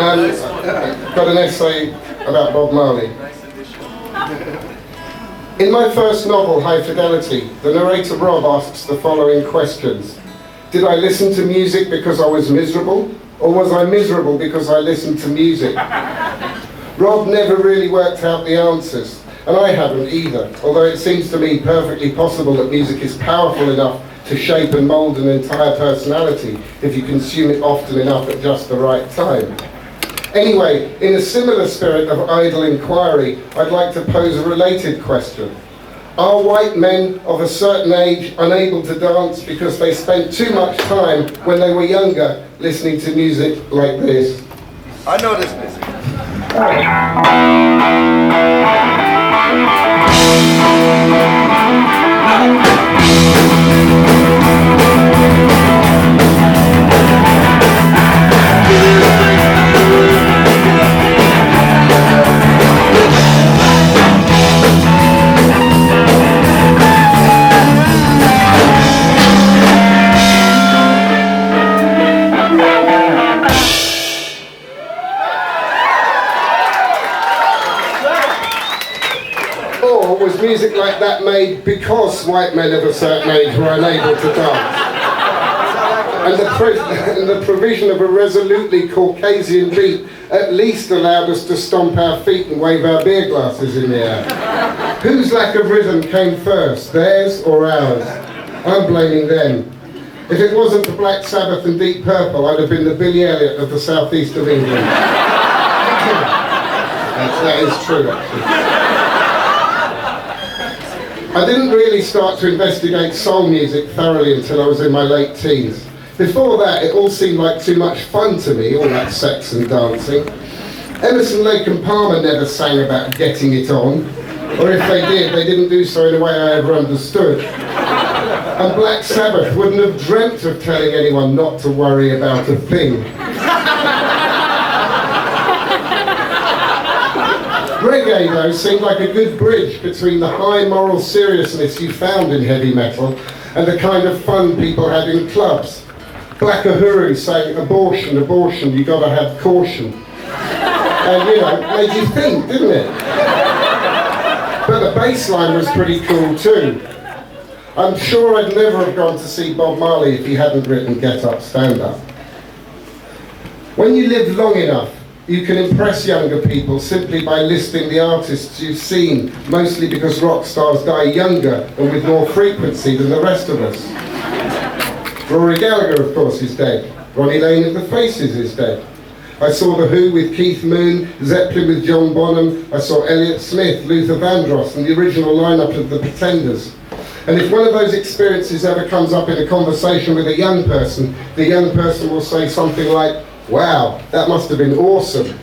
Got an essay about Bob Marley. In my first novel, High Fidelity, the narrator Rob asks the following questions. Did I listen to music because I was miserable? Or was I miserable because I listened to music? Rob never really worked out the answers, and I haven't either, although it seems to me perfectly possible that music is powerful enough to shape and mould an entire personality if you consume it often enough at just the right time. Anyway, in a similar spirit of idle inquiry, I'd like to pose a related question. Are white men of a certain age unable to dance because they spent too much time when they were younger listening to music like this? I know this music. Was music like that made because white men of a certain age were unable to dance? And the provision of a resolutely Caucasian beat at least allowed us to stomp our feet and wave our beer glasses in the air. Whose lack of rhythm came first, theirs or ours? I'm blaming them. If it wasn't for Black Sabbath and Deep Purple, I'd have been the Billy Elliot of the southeast of England. That is true, actually. I didn't really start to investigate soul music thoroughly until I was in my late teens. Before that, it all seemed like too much fun to me, all that sex and dancing. Emerson, Lake and Palmer never sang about getting it on, or if they did, they didn't do so in a way I ever understood. And Black Sabbath wouldn't have dreamt of telling anyone not to worry about a thing. Reggae, though, seemed like a good bridge between the high moral seriousness you found in heavy metal and the kind of fun people had in clubs. Black Uhuru saying, abortion, abortion, you gotta have caution. And, you know, made you think, didn't it? But the bass line was pretty cool, too. I'm sure I'd never have gone to see Bob Marley if he hadn't written Get Up, Stand Up. When you live long enough, you can impress younger people simply by listing the artists you've seen, mostly because rock stars die younger and with more frequency than the rest of us. Rory Gallagher, of course, is dead. Ronnie Lane of the Faces is dead. I saw The Who with Keith Moon, Zeppelin with John Bonham, I saw Elliott Smith, Luther Vandross, and the original lineup of The Pretenders. And if one of those experiences ever comes up in a conversation with a young person, the young person will say something like, wow, that must have been awesome.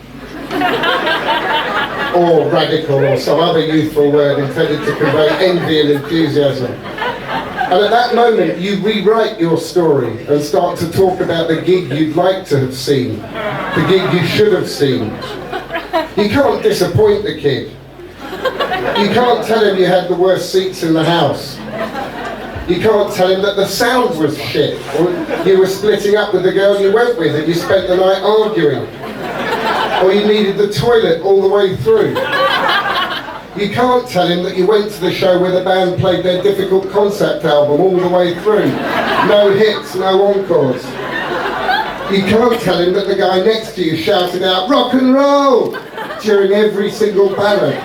Or radical, or some other youthful word intended to convey envy and enthusiasm. And at that moment, you rewrite your story and start to talk about the gig you'd like to have seen, the gig you should have seen. You can't disappoint the kid. You can't tell him you had the worst seats in the house. You can't tell him that the sound was shit, or you were splitting up with the girl you went with and you spent the night arguing, or you needed the toilet all the way through. You can't tell him that you went to the show where the band played their difficult concept album all the way through. No hits, no encores. You can't tell him that the guy next to you shouted out, rock and roll, during every single ballad.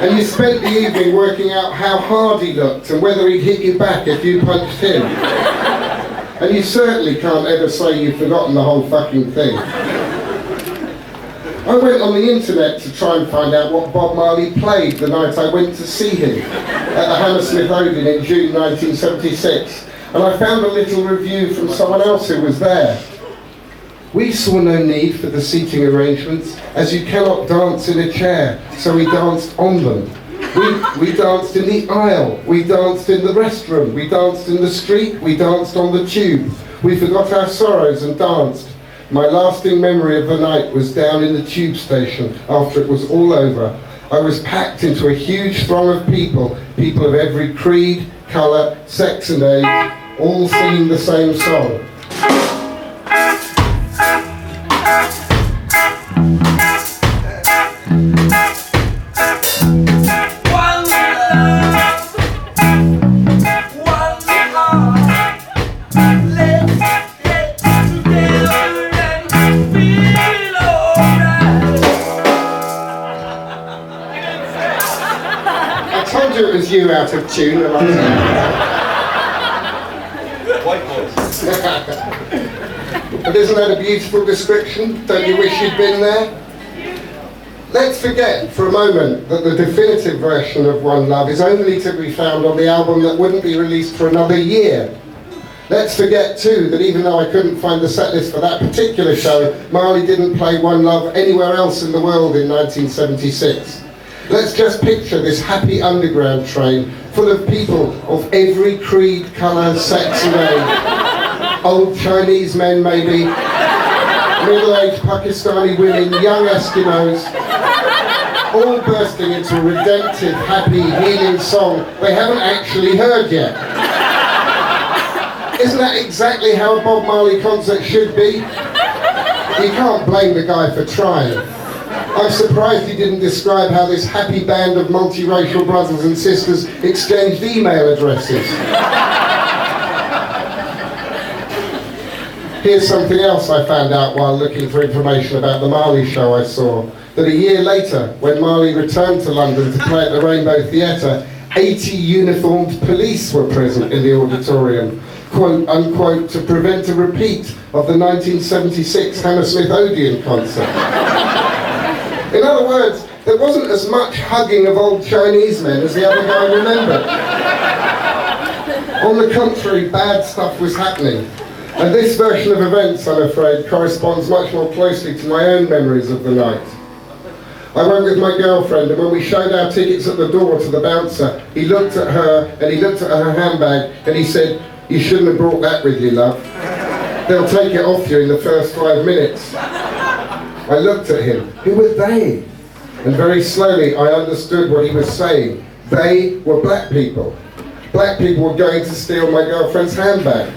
And you spent the evening working out how hard he looked and whether he'd hit you back if you punched him. And you certainly can't ever say you've forgotten the whole fucking thing. I went on the internet to try and find out what Bob Marley played the night I went to see him at the Hammersmith Odeon in June 1976, and I found a little review from someone else who was there. We saw no need for the seating arrangements, as you cannot dance in a chair, so we danced on them. We danced in the aisle, we danced in the restroom, we danced in the street, we danced on the tube. We forgot our sorrows and danced. My lasting memory of the night was down in the tube station after it was all over. I was packed into a huge throng of people of every creed, colour, sex and age, all singing the same song. you out of tune. White boys. But isn't that a beautiful description? Don't you wish you'd been there? Let's forget for a moment that the definitive version of One Love is only to be found on the album that wouldn't be released for another year. Let's forget too that even though I couldn't find the setlist for that particular show, Marley didn't play One Love anywhere else in the world in 1976. Let's just picture this happy underground train full of people of every creed, colour, sex and age. Old Chinese men maybe, middle-aged Pakistani women, young Eskimos, all bursting into a redemptive, happy, healing song they haven't actually heard yet. Isn't that exactly how a Bob Marley concert should be? You can't blame the guy for trying. I'm surprised he didn't describe how this happy band of multiracial brothers and sisters exchanged email addresses. Here's something else I found out while looking for information about the Marley show I saw. That a year later, when Marley returned to London to play at the Rainbow Theatre, 80 uniformed police were present in the auditorium, quote unquote, to prevent a repeat of the 1976 Hammersmith Odeon concert. In other words, there wasn't as much hugging of old Chinese men as the other guy remembered. On the contrary, bad stuff was happening. And this version of events, I'm afraid, corresponds much more closely to my own memories of the night. I went with my girlfriend, and when we showed our tickets at the door to the bouncer, he looked at her, and he looked at her handbag, and he said, "You shouldn't have brought that with you, love. They'll take it off you in the first 5 minutes." I looked at him. Who were they? And very slowly I understood what he was saying. They were black people. Black people were going to steal my girlfriend's handbag.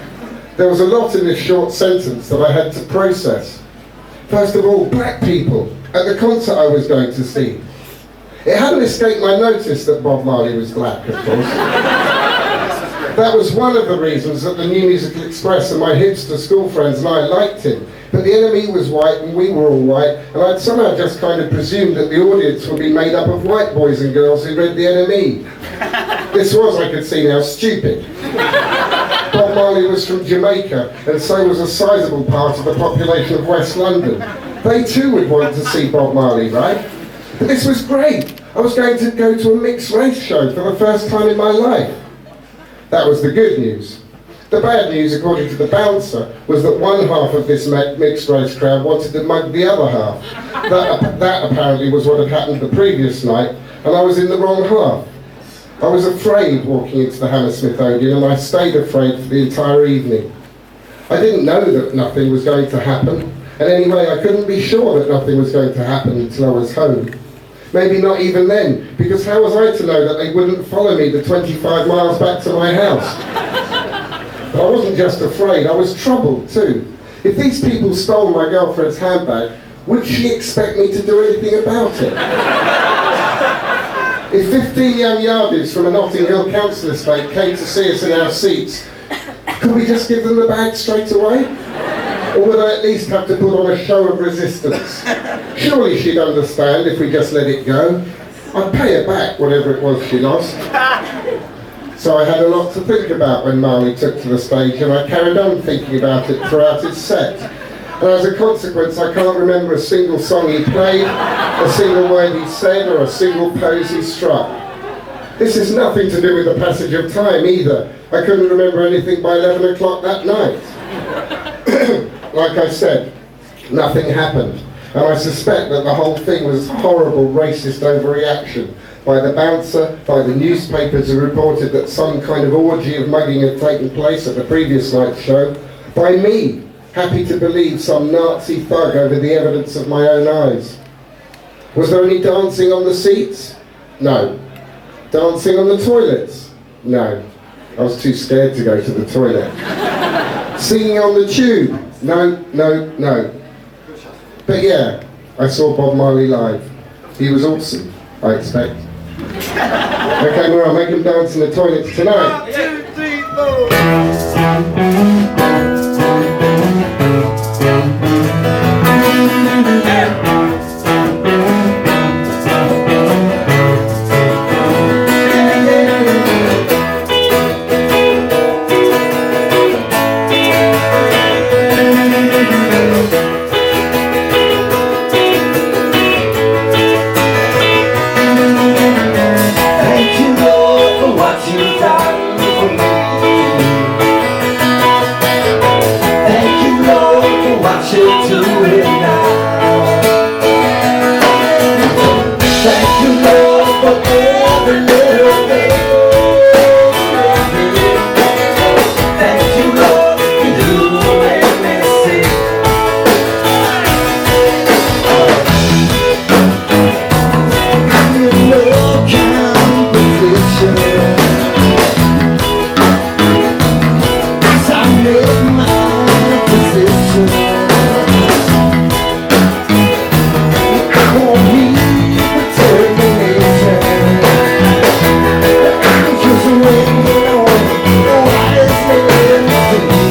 There was a lot in this short sentence that I had to process. First of all, black people at the concert I was going to see. It hadn't escaped my notice that Bob Marley was black, of course. That was one of the reasons that the New Musical Express and my hipster school friends and I liked him. But the NME was white and we were all white, and I'd somehow just kind of presumed that the audience would be made up of white boys and girls who read the NME. This was, I could see now, stupid. Bob Marley was from Jamaica, and so was a sizable part of the population of West London. They too would want to see Bob Marley, right? But this was great. I was going to go to a mixed race show for the first time in my life. That was the good news. The bad news, according to the bouncer, was that one half of this mixed race crowd wanted to mug the other half. That apparently was what had happened the previous night, and I was in the wrong half. I was afraid walking into the Hammersmith Odeon, and I stayed afraid for the entire evening. I didn't know that nothing was going to happen, and anyway I couldn't be sure that nothing was going to happen until I was home. Maybe not even then, because how was I to know that they wouldn't follow me the 25 miles back to my house? But I wasn't just afraid, I was troubled too. If these people stole my girlfriend's handbag, would she expect me to do anything about it? If 15 young yardies from a Notting Hill council estate came to see us in our seats, could we just give them the bag straight away? Or would I at least have to put on a show of resistance? Surely she'd understand if we just let it go. I'd pay her back whatever it was she lost. So I had a lot to think about when Marley took to the stage, and I carried on thinking about it throughout his set. And as a consequence, I can't remember a single song he played, a single word he said, or a single pose he struck. This is nothing to do with the passage of time either. I couldn't remember anything by 11 o'clock that night. Like I said, nothing happened. And I suspect that the whole thing was horrible racist overreaction by the bouncer, by the newspapers who reported that some kind of orgy of mugging had taken place at the previous night's show, by me, happy to believe some Nazi thug over the evidence of my own eyes. Was there any dancing on the seats? No. Dancing on the toilets? No. I was too scared to go to the toilet. Singing on the tube? No, no, no. But yeah, I saw Bob Marley live. He was awesome, I expect. Okay, Marah, make him dance in the toilets tonight. 1, 2, 3, 4. what you're doing now. Thank you, Lord, for every little thing. Thank you, Lord, for doing me see. I'm in no competition as I make my decision. I won't need determination. I'm just waiting on what is meant to be.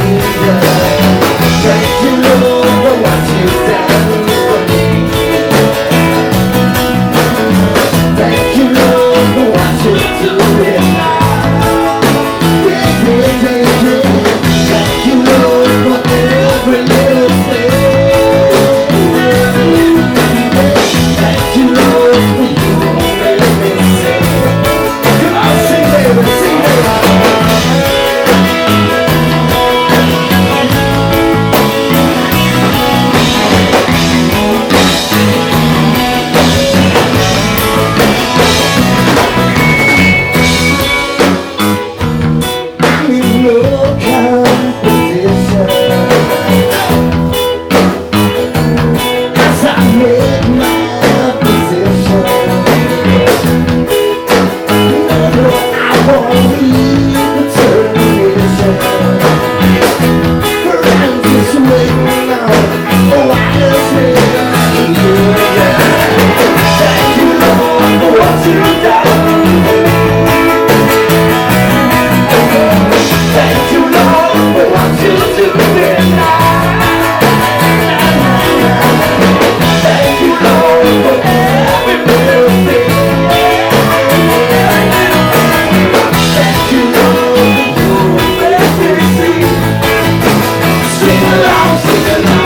Thank you, Lord, for what you've done for me. Thank you, Lord, for what you're doing now. Yeah, yeah, yeah, yeah. Thank you, Lord, for every little thing. Thank you, Lord, for you made me sing. Come on, sing, baby, sing, I'm in no competition as I make my position. No, I won't leave determination. I'm just waiting on what is meant to be. Thank you, Lord, for what you've done. Thank you, Lord, for what you're doing now. Thank you, Lord, for every little thing. Thank you, Lord, for you make me see. Sing along, sing along.